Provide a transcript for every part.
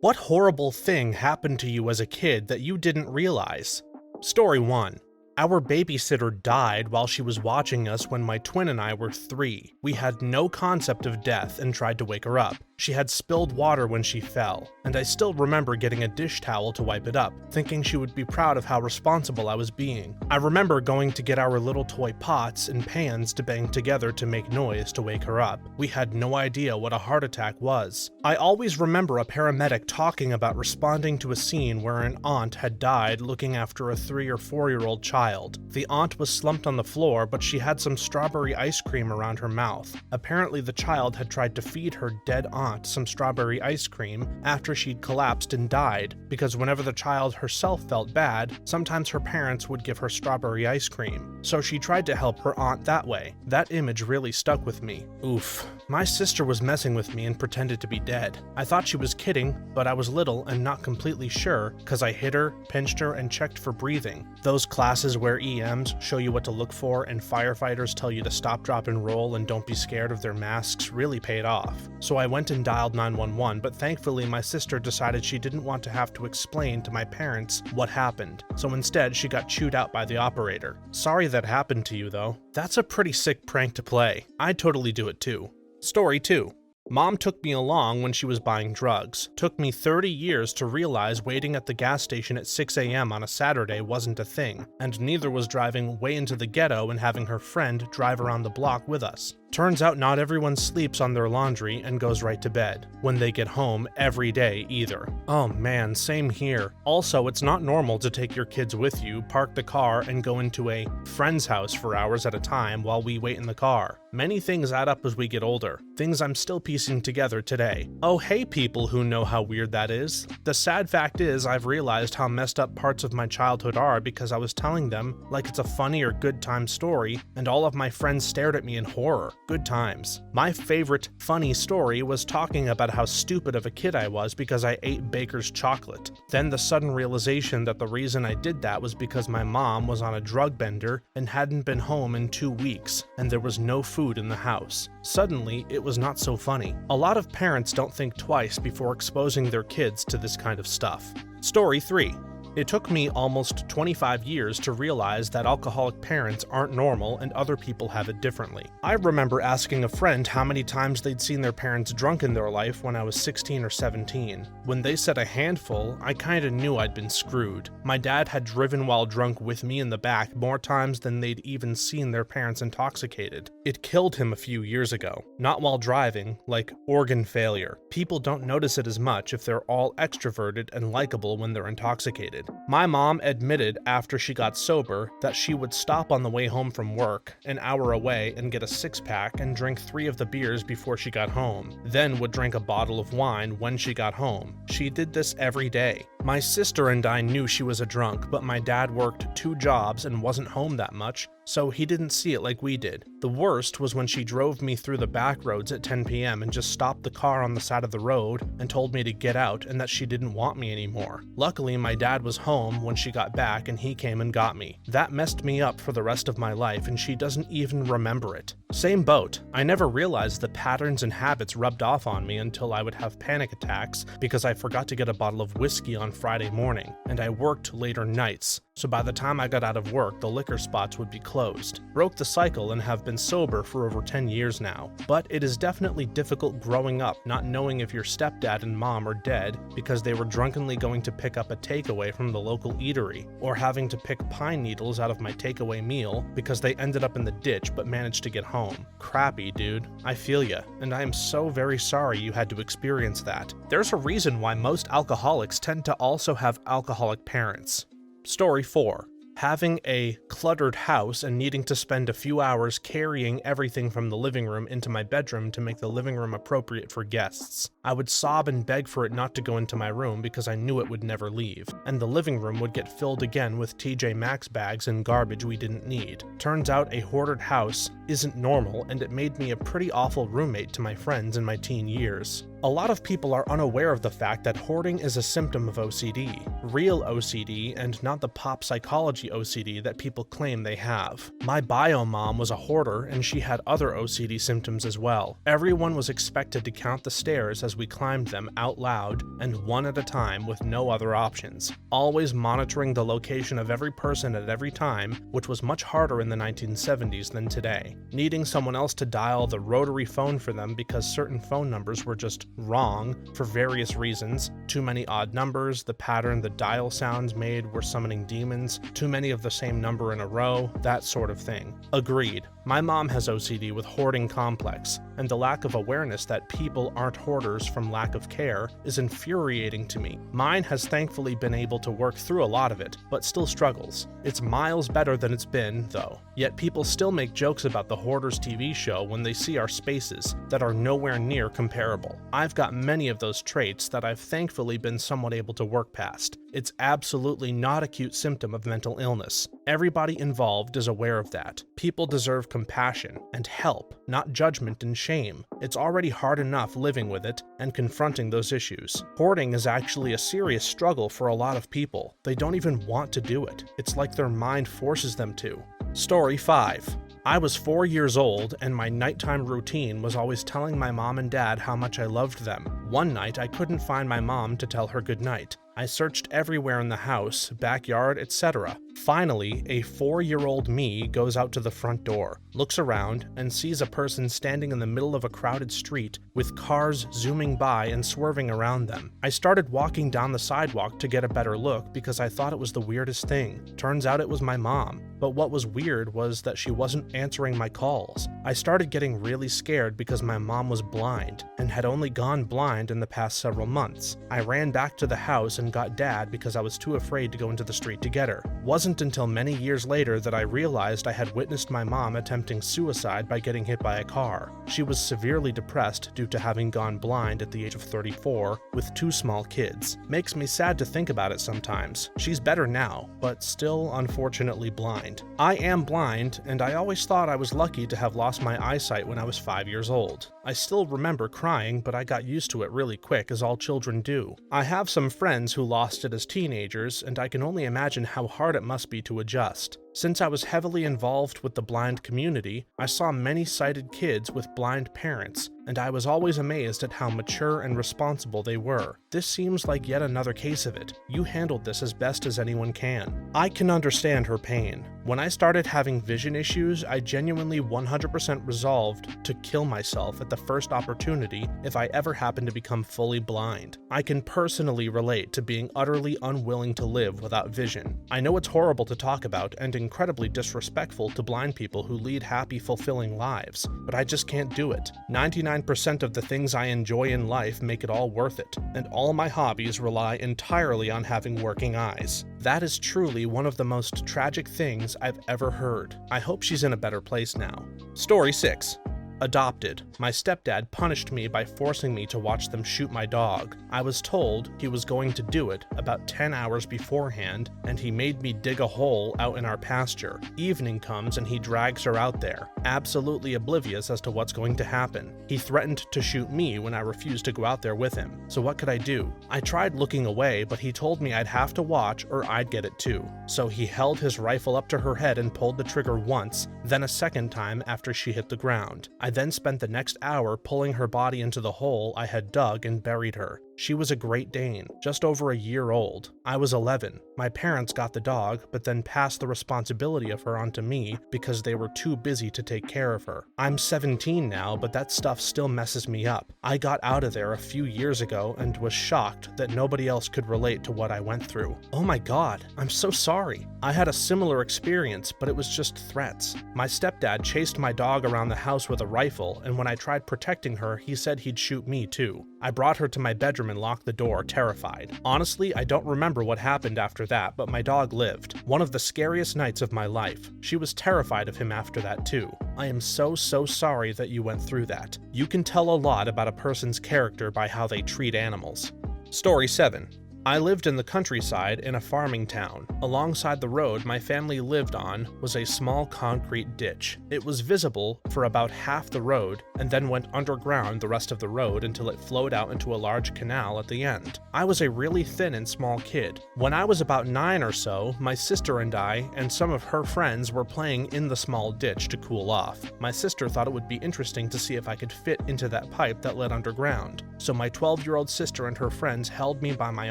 What horrible thing happened to you as a kid that you didn't realize? Story 1. Our babysitter died while she was watching us when my twin and I were 3. We had no concept of death and tried to wake her up. She had spilled water when she fell, and I still remember getting a dish towel to wipe it up, thinking she would be proud of how responsible I was being. I remember going to get our little toy pots and pans to bang together to make noise to wake her up. We had no idea what a heart attack was. I always remember a paramedic talking about responding to a scene where an aunt had died looking after a 3 or 4-year-old child. The aunt was slumped on the floor, but she had some strawberry ice cream around her mouth. Apparently the child had tried to feed her dead aunt some strawberry ice cream after she'd collapsed and died, because whenever the child herself felt bad, sometimes her parents would give her strawberry ice cream. So she tried to help her aunt that way. That image really stuck with me. Oof. My sister was messing with me and pretended to be dead. I thought she was kidding, but I was little and not completely sure because I hit her, pinched her, and checked for breathing. Those classes where EMs show you what to look for and firefighters tell you to stop, drop, and roll and don't be scared of their masks really paid off. So I went and dialed 911, but thankfully my sister decided she didn't want to have to explain to my parents what happened, so instead she got chewed out by the operator. Sorry that happened to you though. That's a pretty sick prank to play. I'd totally do it too. Story 2. Mom took me along when she was buying drugs. Took me 30 years to realize waiting at the gas station at 6 a.m. on a Saturday wasn't a thing, and neither was driving way into the ghetto and having her friend drive around the block with us. Turns out not everyone sleeps on their laundry and goes right to bed when they get home every day either. Oh man, same here. Also, it's not normal to take your kids with you, park the car, and go into a friend's house for hours at a time while we wait in the car. Many things add up as we get older, things I'm still piecing together today. Oh hey people who know how weird that is. The sad fact is I've realized how messed up parts of my childhood are because I was telling them like it's a funny or good time story, and all of my friends stared at me in horror. Good times. My favorite funny story was talking about how stupid of a kid I was because I ate Baker's chocolate. Then the sudden realization that the reason I did that was because my mom was on a drug bender and hadn't been home in 2 weeks, and there was no food in the house. Suddenly, it was not so funny. A lot of parents don't think twice before exposing their kids to this kind of stuff. Story 3. It took me almost 25 years to realize that alcoholic parents aren't normal and other people have it differently. I remember asking a friend how many times they'd seen their parents drunk in their life when I was 16 or 17. When they said a handful, I kinda knew I'd been screwed. My dad had driven while drunk with me in the back more times than they'd even seen their parents intoxicated. It killed him a few years ago. Not while driving, like organ failure. People don't notice it as much if they're all extroverted and likable when they're intoxicated. My mom admitted after she got sober that she would stop on the way home from work, an hour away, and get a 6-pack and drink 3 of the beers before she got home, then would drink a bottle of wine when she got home. She did this every day. My sister and I knew she was a drunk, but my dad worked 2 jobs and wasn't home that much, so he didn't see it like we did. The worst was when she drove me through the back roads at 10 p.m. and just stopped the car on the side of the road and told me to get out and that she didn't want me anymore. Luckily, my dad was home when she got back and he came and got me. That messed me up for the rest of my life and she doesn't even remember it. Same boat. I never realized the patterns and habits rubbed off on me until I would have panic attacks because I forgot to get a bottle of whiskey on Friday morning, and I worked later nights, so by the time I got out of work, the liquor spots would be closed. Broke the cycle and have been sober for over 10 years now. But it is definitely difficult growing up not knowing if your stepdad and mom are dead because they were drunkenly going to pick up a takeaway from the local eatery, or having to pick pine needles out of my takeaway meal because they ended up in the ditch but managed to get home. Crappy, dude. I feel ya, and I am so very sorry you had to experience that. There's a reason why most alcoholics tend to also have alcoholic parents. Story 4. Having a cluttered house and needing to spend a few hours carrying everything from the living room into my bedroom to make the living room appropriate for guests. I would sob and beg for it not to go into my room because I knew it would never leave, and the living room would get filled again with TJ Maxx bags and garbage we didn't need. Turns out a hoarded house isn't normal, and it made me a pretty awful roommate to my friends in my teen years. A lot of people are unaware of the fact that hoarding is a symptom of OCD, real OCD and not the pop psychology OCD that people claim they have. My bio mom was a hoarder and she had other OCD symptoms as well. Everyone was expected to count the stairs as we climbed them out loud and one at a time with no other options, always monitoring the location of every person at every time, which was much harder in the 1970s than today. Needing someone else to dial the rotary phone for them because certain phone numbers were just wrong for various reasons. Too many odd numbers, the pattern the dial sounds made were summoning demons, too many of the same number in a row, that sort of thing. Agreed. My mom has OCD with hoarding complex, and the lack of awareness that people aren't hoarders from lack of care is infuriating to me. Mine has thankfully been able to work through a lot of it, but still struggles. It's miles better than it's been, though. Yet people still make jokes about the Hoarders TV show when they see our spaces that are nowhere near comparable. I've got many of those traits that I've thankfully been somewhat able to work past. It's absolutely not a cute symptom of mental illness. Everybody involved is aware of that. People deserve compassion and help, not judgment and shame. It's already hard enough living with it and confronting those issues. Hoarding is actually a serious struggle for a lot of people. They don't even want to do it. It's like their mind forces them to. Story 5. I was 4 years old, and my nighttime routine was always telling my mom and dad how much I loved them. One night, I couldn't find my mom to tell her goodnight. I searched everywhere in the house, backyard, etc. Finally, a 4-year-old me goes out to the front door, looks around, and sees a person standing in the middle of a crowded street with cars zooming by and swerving around them. I started walking down the sidewalk to get a better look because I thought it was the weirdest thing. Turns out it was my mom. But what was weird was that she wasn't answering my calls. I started getting really scared because my mom was blind and had only gone blind in the past several months. I ran back to the house and got Dad because I was too afraid to go into the street to get her. Wasn't until many years later that I realized I had witnessed my mom attempting suicide by getting hit by a car. She was severely depressed due to having gone blind at the age of 34 with 2 small kids. Makes me sad to think about it sometimes. She's better now, but still unfortunately blind. I am blind, and I always thought I was lucky to have lost my eyesight when I was 5 years old. I still remember crying, but I got used to it really quick, as all children do. I have some friends who lost it as teenagers, and I can only imagine how hard it must be to adjust. Since I was heavily involved with the blind community, I saw many sighted kids with blind parents, and I was always amazed at how mature and responsible they were. This seems like yet another case of it. You handled this as best as anyone can. I can understand her pain. When I started having vision issues, I genuinely 100% resolved to kill myself at the first opportunity if I ever happened to become fully blind. I can personally relate to being utterly unwilling to live without vision. I know it's horrible to talk about and incredibly disrespectful to blind people who lead happy, fulfilling lives, but I just can't do it. 99% of the things I enjoy in life make it all worth it, and all my hobbies rely entirely on having working eyes. That is truly one of the most tragic things I've ever heard. I hope she's in a better place now. Story 6. Adopted. My stepdad punished me by forcing me to watch them shoot my dog. I was told he was going to do it about 10 hours beforehand, and he made me dig a hole out in our pasture. Evening comes and he drags her out there, absolutely oblivious as to what's going to happen. He threatened to shoot me when I refused to go out there with him. So what could I do? I tried looking away, but he told me I'd have to watch or I'd get it too. So he held his rifle up to her head and pulled the trigger once, then a second time after she hit the ground. I then spent the next hour pulling her body into the hole I had dug and buried her. She was a Great Dane, just over a year old. I was 11. My parents got the dog, but then passed the responsibility of her onto me because they were too busy to take care of her. I'm 17 now, but that stuff still messes me up. I got out of there a few years ago and was shocked that nobody else could relate to what I went through. Oh my god, I'm so sorry. I had a similar experience, but it was just threats. My stepdad chased my dog around the house with a rifle, and when I tried protecting her, he said he'd shoot me too. I brought her to my bedroom and locked the door, terrified. Honestly, I don't remember what happened after that, but my dog lived. One of the scariest nights of my life. She was terrified of him after that too. I am so sorry that you went through that. You can tell a lot about a person's character by how they treat animals. Story 7. I lived in the countryside in a farming town. Alongside the road my family lived on was a small concrete ditch. It was visible for about half the road and then went underground the rest of the road until it flowed out into a large canal at the end. I was a really thin and small kid. When I was about 9 or so, my sister and I and some of her friends were playing in the small ditch to cool off. My sister thought it would be interesting to see if I could fit into that pipe that led underground. So my 12-year-old sister and her friends held me by my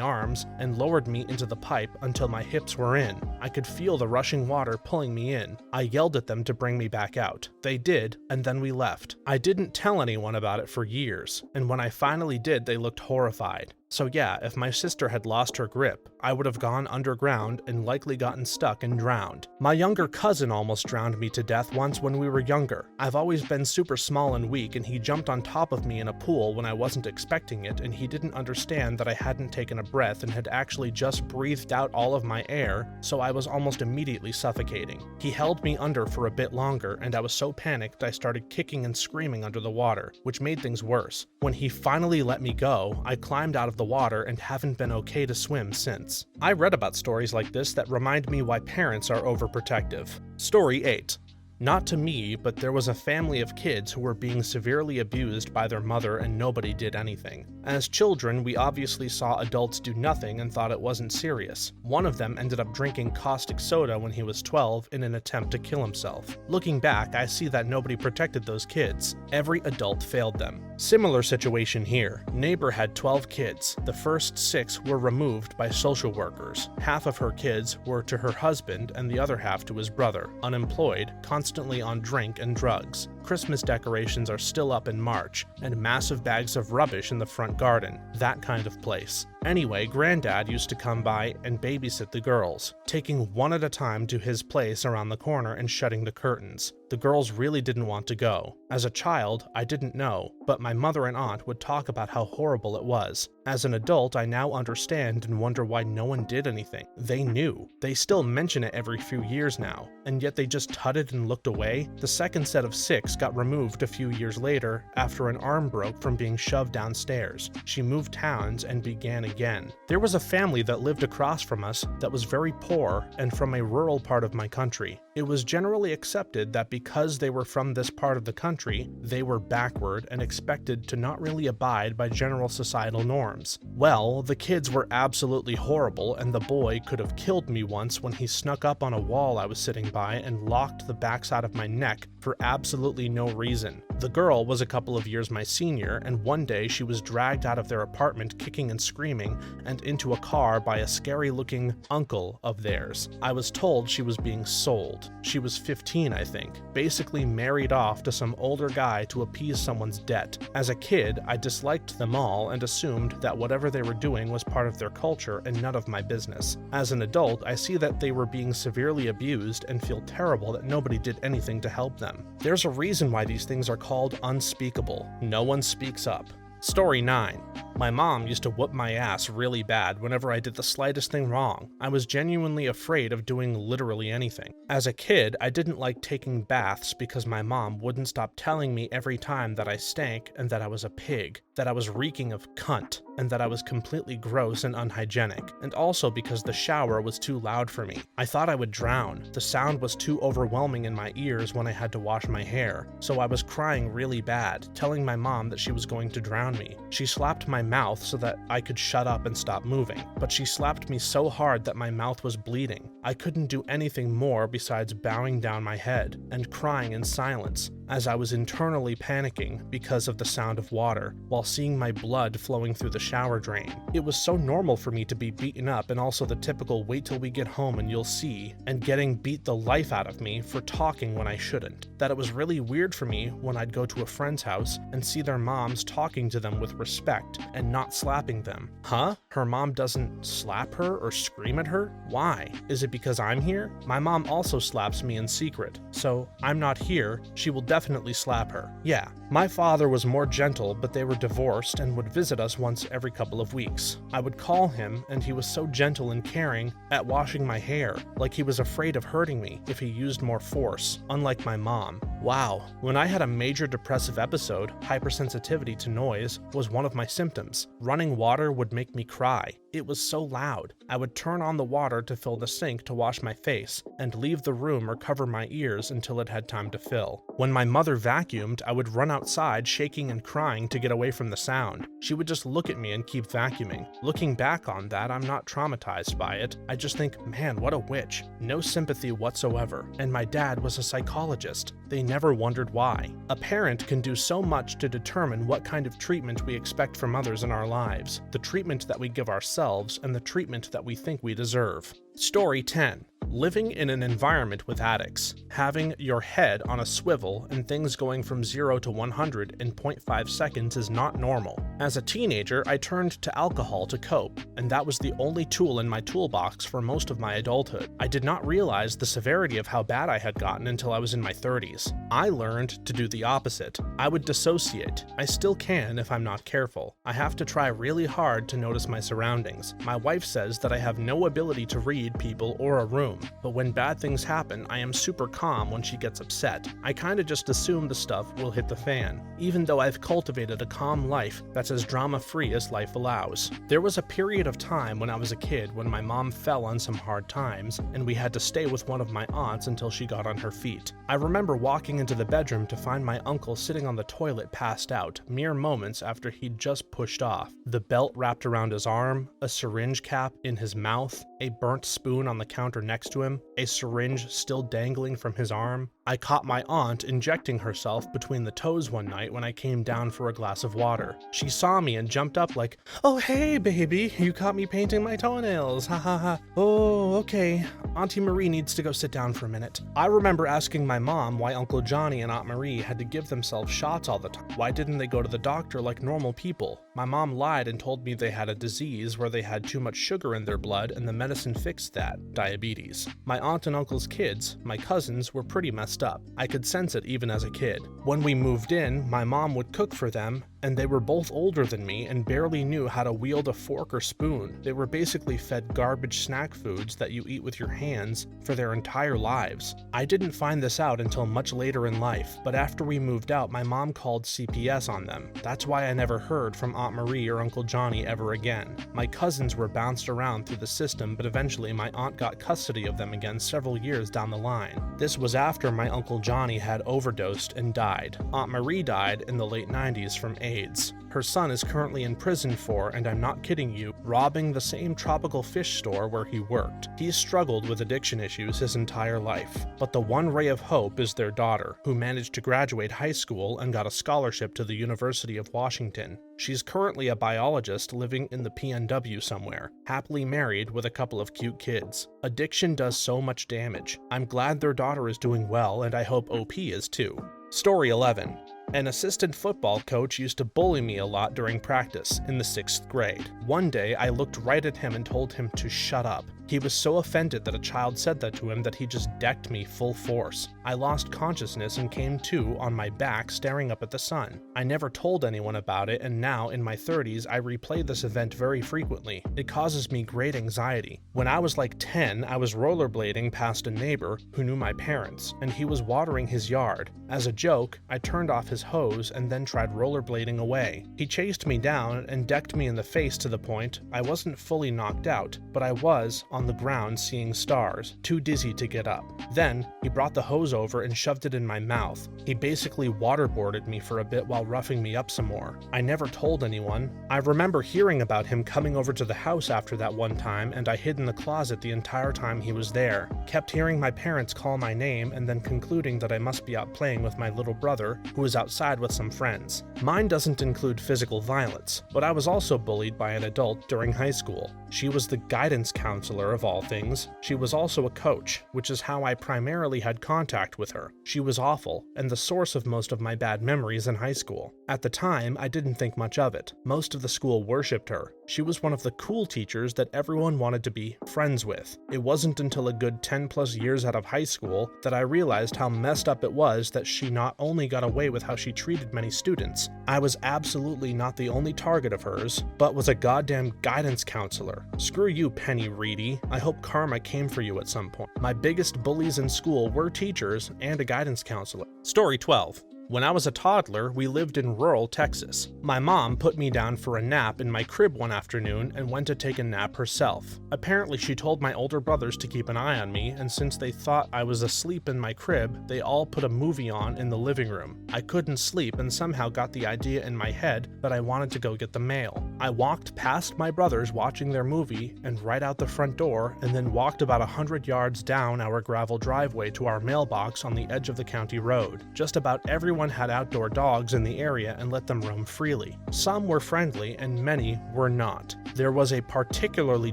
arms and lowered me into the pipe until my hips were in. I could feel the rushing water pulling me in. I yelled at them to bring me back out. They did, and then we left. I didn't tell anyone about it for years, and when I finally did, they looked horrified. So yeah, if my sister had lost her grip, I would have gone underground and likely gotten stuck and drowned. My younger cousin almost drowned me to death once when we were younger. I've always been super small and weak, and he jumped on top of me in a pool when I wasn't expecting it, and he didn't understand that I hadn't taken a breath and had actually just breathed out all of my air, so I was almost immediately suffocating. He held me under for a bit longer, and I was so panicked I started kicking and screaming under the water, which made things worse. When he finally let me go, I climbed out of the water and haven't been okay to swim since. I read about stories like this that remind me why parents are overprotective. Story 8. Not to me, but there was a family of kids who were being severely abused by their mother and nobody did anything. As children, we obviously saw adults do nothing and thought it wasn't serious. One of them ended up drinking caustic soda when he was 12 in an attempt to kill himself. Looking back, I see that nobody protected those kids. Every adult failed them. Similar situation here. Neighbor had 12 kids. The first 6 were removed by social workers. Half of her kids were to her husband and the other half to his brother, unemployed, constantly on drink and drugs. Christmas decorations are still up in March, and massive bags of rubbish in the front garden. That kind of place. Anyway, Granddad used to come by and babysit the girls, taking one at a time to his place around the corner and shutting the curtains. The girls really didn't want to go. As a child, I didn't know, but my mother and aunt would talk about how horrible it was. As an adult, I now understand and wonder why no one did anything. They knew. They still mention it every few years now, and yet they just tutted and looked away. The second set of 6 got removed a few years later after an arm broke from being shoved downstairs. She moved towns and began again. There was a family that lived across from us that was very poor and from a rural part of my country. It was generally accepted that because they were from this part of the country, they were backward and expected to not really abide by general societal norms. Well, the kids were absolutely horrible, and the boy could have killed me once when he snuck up on a wall I was sitting by and locked the backside of my neck for absolutely no reason. The girl was a couple of years my senior, and one day she was dragged out of their apartment kicking and screaming and into a car by a scary-looking uncle of theirs. I was told she was being sold. She was 15, I think, basically married off to some older guy to appease someone's debt. As a kid, I disliked them all and assumed that whatever they were doing was part of their culture and none of my business. As an adult, I see that they were being severely abused and feel terrible that nobody did anything to help them. There's a reason why these things are called unspeakable. No one speaks up. Story 9. My mom used to whoop my ass really bad whenever I did the slightest thing wrong. I was genuinely afraid of doing literally anything. As a kid, I didn't like taking baths because my mom wouldn't stop telling me every time that I stank and that I was a pig, that I was reeking of cunt, and that I was completely gross and unhygienic, and also because the shower was too loud for me. I thought I would drown. The sound was too overwhelming in my ears when I had to wash my hair, so I was crying really bad, telling my mom that she was going to drown me. She slapped my mouth so that I could shut up and stop moving, but she slapped me so hard that my mouth was bleeding. I couldn't do anything more besides bowing down my head and crying in silence as I was internally panicking because of the sound of water, while seeing my blood flowing through the shower drain. It was so normal for me to be beaten up, and also the typical wait till we get home and you'll see, and getting beat the life out of me for talking when I shouldn't, that it was really weird for me when I'd go to a friend's house and see their moms talking to them with respect and not slapping them. Huh? Her mom doesn't slap her or scream at her? Why? Is it because I'm here? My mom also slaps me in secret, so I'm not here, she will definitely slap her. Yeah, My father was more gentle, but they were divorced and would visit us once every couple of weeks. I would call him, and he was so gentle and caring at washing my hair, like he was afraid of hurting me if he used more force, unlike my mom. Wow, when I had a major depressive episode, hypersensitivity to noise was one of my symptoms. Running water would make me cry. It was so loud. I would turn on the water to fill the sink to wash my face, and leave the room or cover my ears until it had time to fill. When my mother vacuumed, I would run outside shaking and crying to get away from the sound. She would just look at me and keep vacuuming. Looking back on that, I'm not traumatized by it. I just think, man, what a witch. No sympathy whatsoever. And my dad was a psychologist. They never wondered why. A parent can do so much to determine what kind of treatment we expect from others in our lives, the treatment that we give ourselves, and the treatment that we think we deserve. Story 10. Living in an environment with addicts. Having your head on a swivel and things going from 0 to 100 in 0.5 seconds is not normal. As a teenager, I turned to alcohol to cope, and that was the only tool in my toolbox for most of my adulthood. I did not realize the severity of how bad I had gotten until I was in my 30s. I learned to do the opposite. I would dissociate. I still can if I'm not careful. I have to try really hard to notice my surroundings. My wife says that I have no ability to read people or a room, but when bad things happen, I am super calm when she gets upset. I kinda just assume the stuff will hit the fan, even though I've cultivated a calm life that's as drama-free as life allows. There was a period of time when I was a kid when my mom fell on some hard times, and we had to stay with one of my aunts until she got on her feet. I remember walking into the bedroom to find my uncle sitting on the toilet passed out, mere moments after he'd just pushed off. The belt wrapped around his arm, a syringe cap in his mouth, a burnt spoon on the counter next to him, a syringe still dangling from his arm. I caught my aunt injecting herself between the toes one night when I came down for a glass of water. She saw me and jumped up like, "Oh hey baby, you caught me painting my toenails, ha ha ha. Oh, okay. Auntie Marie needs to go sit down for a minute." I remember asking my mom why Uncle Johnny and Aunt Marie had to give themselves shots all the time. Why didn't they go to the doctor like normal people? My mom lied and told me they had a disease where they had too much sugar in their blood and the medicine fixed that, diabetes. My aunt and uncle's kids, my cousins, were pretty messed up. I could sense it even as a kid. When we moved in, my mom would cook for them, and they were both older than me and barely knew how to wield a fork or spoon. They were basically fed garbage snack foods that you eat with your hands for their entire lives. I didn't find this out until much later in life, but after we moved out, my mom called CPS on them. That's why I never heard from Aunt Marie or Uncle Johnny ever again. My cousins were bounced around through the system, but eventually my aunt got custody of them again several years down the line. This was after my Uncle Johnny had overdosed and died. Aunt Marie died in the late 90s from AIDS. Her son is currently in prison for, and I'm not kidding you, robbing the same tropical fish store where he worked. He's struggled with addiction issues his entire life. But the one ray of hope is their daughter, who managed to graduate high school and got a scholarship to the University of Washington. She's currently a biologist living in the PNW somewhere, happily married with a couple of cute kids. Addiction does so much damage. I'm glad their daughter is doing well, and I hope OP is too. Story 11. An assistant football coach used to bully me a lot during practice in the 6th grade. One day, I looked right at him and told him to shut up. He was so offended that a child said that to him that he just decked me full force. I lost consciousness and came to on my back staring up at the sun. I never told anyone about it, and now in my 30s I replay this event very frequently. It causes me great anxiety. When I was like 10, I was rollerblading past a neighbor who knew my parents, and he was watering his yard. As a joke, I turned off his hose and then tried rollerblading away. He chased me down and decked me in the face to the point I wasn't fully knocked out, but I was on the ground seeing stars, too dizzy to get up. Then, he brought the hose over and shoved it in my mouth. He basically waterboarded me for a bit while roughing me up some more. I never told anyone. I remember hearing about him coming over to the house after that one time, and I hid in the closet the entire time he was there. Kept hearing my parents call my name and then concluding that I must be out playing with my little brother, who was outside with some friends. Mine doesn't include physical violence, but I was also bullied by an adult during high school. She was the guidance counselor babysitter of all things, she was also a coach, which is how I primarily had contact with her. She was awful, and the source of most of my bad memories in high school. At the time, I didn't think much of it. Most of the school worshipped her. She was one of the cool teachers that everyone wanted to be friends with. It wasn't until a good 10 plus years out of high school that I realized how messed up it was that she not only got away with how she treated many students. I was absolutely not the only target of hers, but was a goddamn guidance counselor. Screw you, Penny Reedy. I hope karma came for you at some point. My biggest bullies in school were teachers and a guidance counselor. Story 12. When I was a toddler, we lived in rural Texas. My mom put me down for a nap in my crib one afternoon and went to take a nap herself. Apparently, she told my older brothers to keep an eye on me, and since they thought I was asleep in my crib, they all put a movie on in the living room. I couldn't sleep and somehow got the idea in my head that I wanted to go get the mail. I walked past my brothers watching their movie and right out the front door, and then walked about 100 yards down our gravel driveway to our mailbox on the edge of the county road. Just about everyone had outdoor dogs in the area and let them roam freely. Some were friendly and many were not. There was a particularly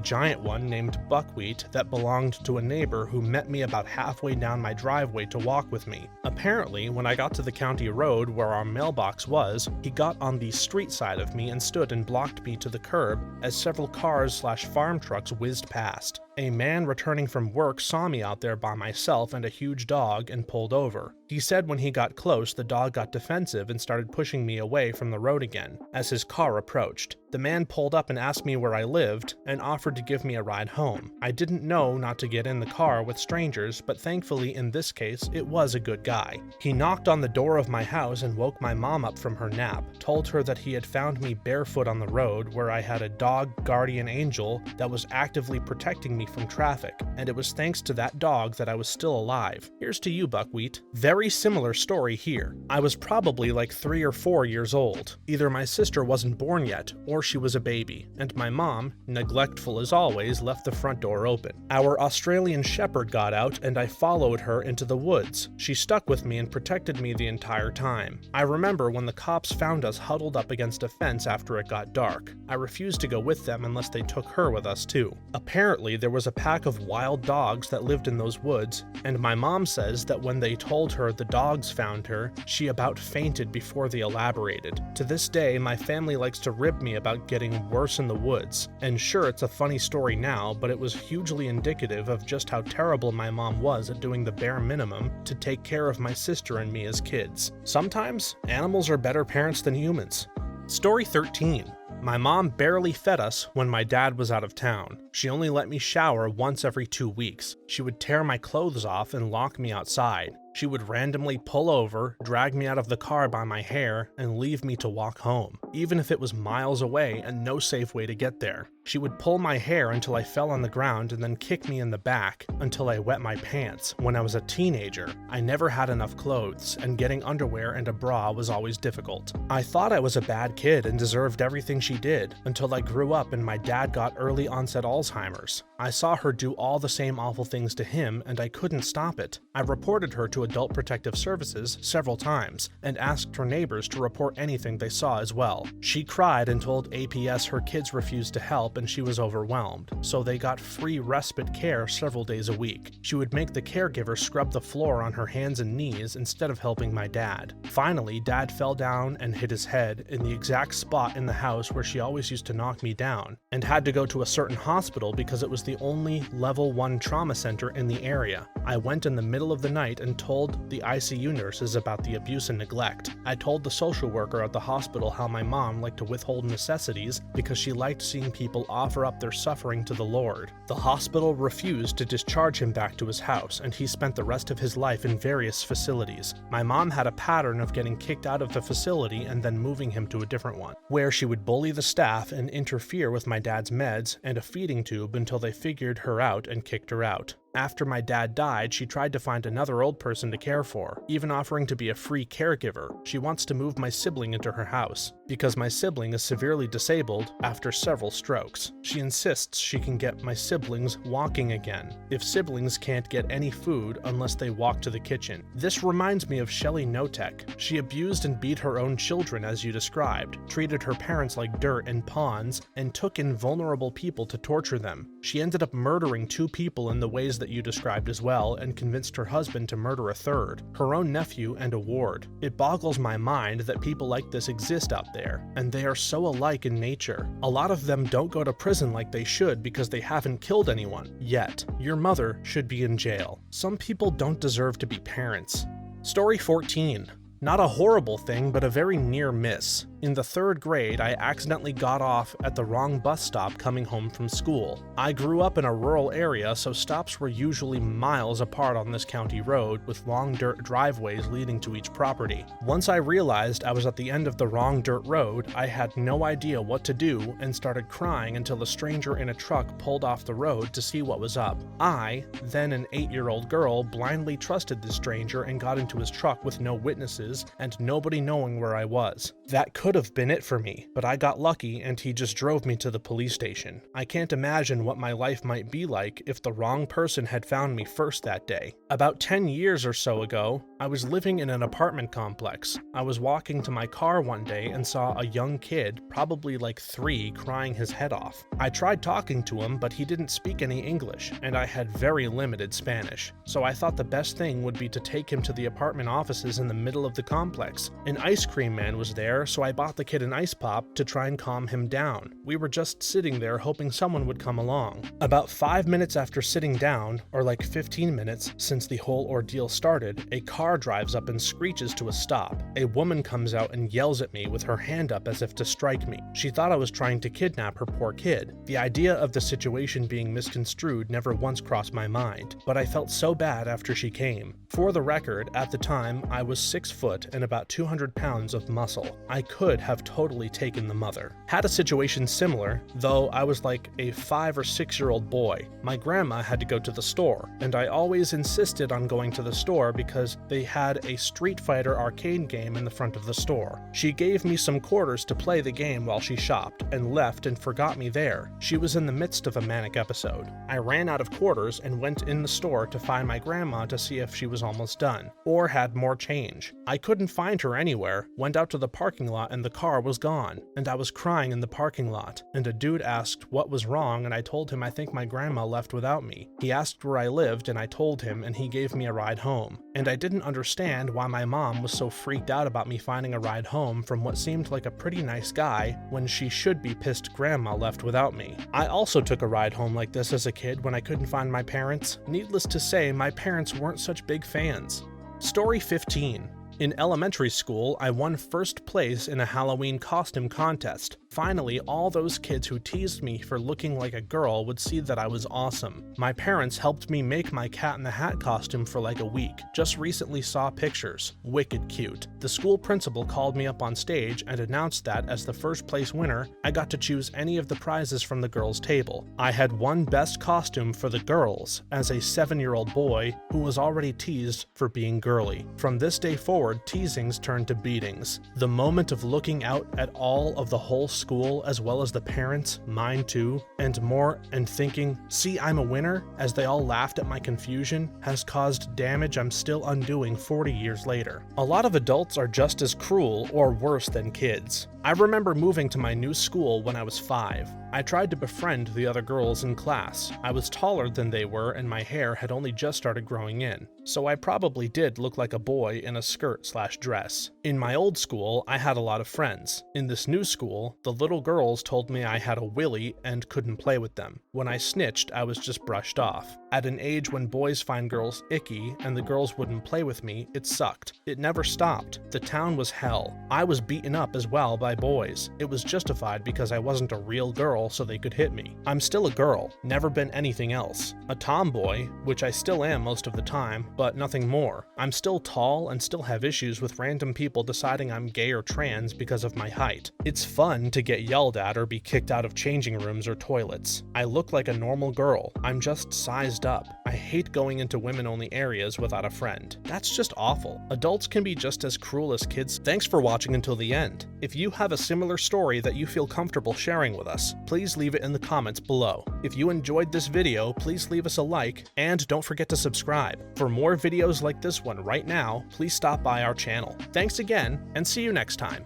giant one named Buckwheat that belonged to a neighbor who met me about halfway down my driveway to walk with me. Apparently, when I got to the county road where our mailbox was, he got on the street side of me and stood and blocked me to the curb as several cars/farm trucks whizzed past. A man returning from work saw me out there by myself and a huge dog and pulled over. He said when he got close, the dog got defensive and started pushing me away from the road again as his car approached. The man pulled up and asked me where I lived and offered to give me a ride home. I didn't know not to get in the car with strangers, but thankfully in this case, it was a good guy. He knocked on the door of my house and woke my mom up from her nap, told her that he had found me barefoot on the road where I had a dog guardian angel that was actively protecting me from traffic, and it was thanks to that dog that I was still alive. Here's to you, Buckwheat. Very similar story here. I was probably like 3 or 4 years old. Either my sister wasn't born yet, or she was a baby, and my mom, neglectful as always, left the front door open. Our Australian Shepherd got out and I followed her into the woods. She stuck with me and protected me the entire time. I remember when the cops found us huddled up against a fence after it got dark. I refused to go with them unless they took her with us too. Apparently there was a pack of wild dogs that lived in those woods, and my mom says that when they told her the dogs found her, she about fainted before they elaborated. To this day, my family likes to rib me about getting worse in the woods, and sure, it's a funny story now, but it was hugely indicative of just how terrible my mom was at doing the bare minimum to take care of my sister and me as kids. Sometimes, animals are better parents than humans. Story 13. My mom barely fed us when my dad was out of town. She only let me shower once every 2 weeks. She would tear my clothes off and lock me outside. She would randomly pull over, drag me out of the car by my hair, and leave me to walk home, even if it was miles away and no safe way to get there. She would pull my hair until I fell on the ground and then kick me in the back until I wet my pants. When I was a teenager, I never had enough clothes, and getting underwear and a bra was always difficult. I thought I was a bad kid and deserved everything she did, until I grew up and my dad got early onset Alzheimer's. I saw her do all the same awful things to him, and I couldn't stop it. I reported her to Adult Protective Services several times, and asked her neighbors to report anything they saw as well. She cried and told APS her kids refused to help and she was overwhelmed, so they got free respite care several days a week. She would make the caregiver scrub the floor on her hands and knees instead of helping my dad. Finally, Dad fell down and hit his head in the exact spot in the house where she always used to knock me down, and had to go to a certain hospital because it was the only level 1 trauma center in the area. I went in the middle of the night and told the ICU nurses about the abuse and neglect. I told the social worker at the hospital how my mom liked to withhold necessities because she liked seeing people offer up their suffering to the Lord. The hospital refused to discharge him back to his house, and he spent the rest of his life in various facilities. My mom had a pattern of getting kicked out of the facility and then moving him to a different one, where she would bully the staff and interfere with my dad's meds and a feeding tube until they figured her out and kicked her out. After my dad died, she tried to find another old person to care for, even offering to be a free caregiver. She wants to move my sibling into her house. because my sibling is severely disabled after several strokes. She insists she can get my siblings walking again, if siblings can't get any food unless they walk to the kitchen. This reminds me of Shelley Notek. She abused and beat her own children as you described, treated her parents like dirt and pawns, and took in vulnerable people to torture them. She ended up murdering 2 people in the ways that you described as well, and convinced her husband to murder a third, her own nephew and a ward. It boggles my mind that people like this exist out there, and they are so alike in nature. A lot of them don't go to prison like they should because they haven't killed anyone, yet. Your mother should be in jail. Some people don't deserve to be parents. Story 14. Not a horrible thing, but a very near miss. In the 3rd grade, I accidentally got off at the wrong bus stop coming home from school. I grew up in a rural area, so stops were usually miles apart on this county road, with long dirt driveways leading to each property. Once I realized I was at the end of the wrong dirt road, I had no idea what to do and started crying until a stranger in a truck pulled off the road to see what was up. I, then an 8-year-old girl, blindly trusted this stranger and got into his truck with no witnesses and nobody knowing where I was. That could have been it for me, but I got lucky and he just drove me to the police station. I can't imagine what my life might be like if the wrong person had found me first that day. About 10 years or so ago, I was living in an apartment complex. I was walking to my car one day and saw a young kid, probably like 3, crying his head off. I tried talking to him, but he didn't speak any English, and I had very limited Spanish. So I thought the best thing would be to take him to the apartment offices in the middle of the complex. An ice cream man was there, so I bought the kid an ice pop to try and calm him down. We were just sitting there hoping someone would come along. About 5 minutes after sitting down, or like 15 minutes since the whole ordeal started, a car drives up and screeches to a stop. A woman comes out and yells at me with her hand up as if to strike me. She thought I was trying to kidnap her poor kid. The idea of the situation being misconstrued never once crossed my mind, but I felt so bad after she came. For the record, at the time, I was 6 foot and about 200 pounds of muscle. I could have totally taken the mother. Had a situation similar, though I was like a 5 or 6-year-old boy. My grandma had to go to the store, and I always insisted on going to the store because they had a Street Fighter arcade game in the front of the store. She gave me some quarters to play the game while she shopped, and left and forgot me there. She was in the midst of a manic episode. I ran out of quarters and went in the store to find my grandma to see if she was almost done, or had more change. I couldn't find her anywhere, went out to the parking lot and the car was gone, and I was crying in the parking lot, and a dude asked what was wrong, and I told him I think my grandma left without me. He asked where I lived and I told him, and he gave me a ride home. And I didn't understand why my mom was so freaked out about me finding a ride home from what seemed like a pretty nice guy when she should be pissed grandma left without me. I also took a ride home like this as a kid when I couldn't find my parents. Needless to say, my parents weren't such big fans. Story 15. In elementary school, I won first place in a Halloween costume contest. Finally, all those kids who teased me for looking like a girl would see that I was awesome. My parents helped me make my Cat in the Hat costume for like a week. Just recently saw pictures. Wicked cute. The school principal called me up on stage and announced that as the first place winner, I got to choose any of the prizes from the girls' table. I had won best costume for the girls as a 7-year-old boy who was already teased for being girly. From this day forward, teasings turned to beatings. The moment of looking out at all of the whole school as well as the parents, mine too, and more, and thinking, see, I'm a winner, as they all laughed at my confusion, has caused damage I'm still undoing 40 years later. A lot of adults are just as cruel or worse than kids. I remember moving to my new school when I was 5. I tried to befriend the other girls in class. I was taller than they were and my hair had only just started growing in, so I probably did look like a boy in a skirt/dress. In my old school, I had a lot of friends. In this new school, the little girls told me I had a willy and couldn't play with them. When I snitched, I was just brushed off. At an age when boys find girls icky and the girls wouldn't play with me, it sucked. It never stopped. The town was hell. I was beaten up as well by boys. It was justified because I wasn't a real girl, so they could hit me. I'm still a girl, never been anything else. A tomboy, which I still am most of the time, but nothing more. I'm still tall and still have issues with random people deciding I'm gay or trans because of my height. It's fun to get yelled at or be kicked out of changing rooms or toilets. I look like a normal girl. I'm just sized up. I hate going into women-only areas without a friend. That's just awful. Adults can be just as cruel as kids. Thanks for watching until the end. If you have a similar story that you feel comfortable sharing with us, please leave it in the comments below. If you enjoyed this video, please leave us a like, and don't forget to subscribe. For more videos like this one right now, please stop by our channel. Thanks again, and see you next time.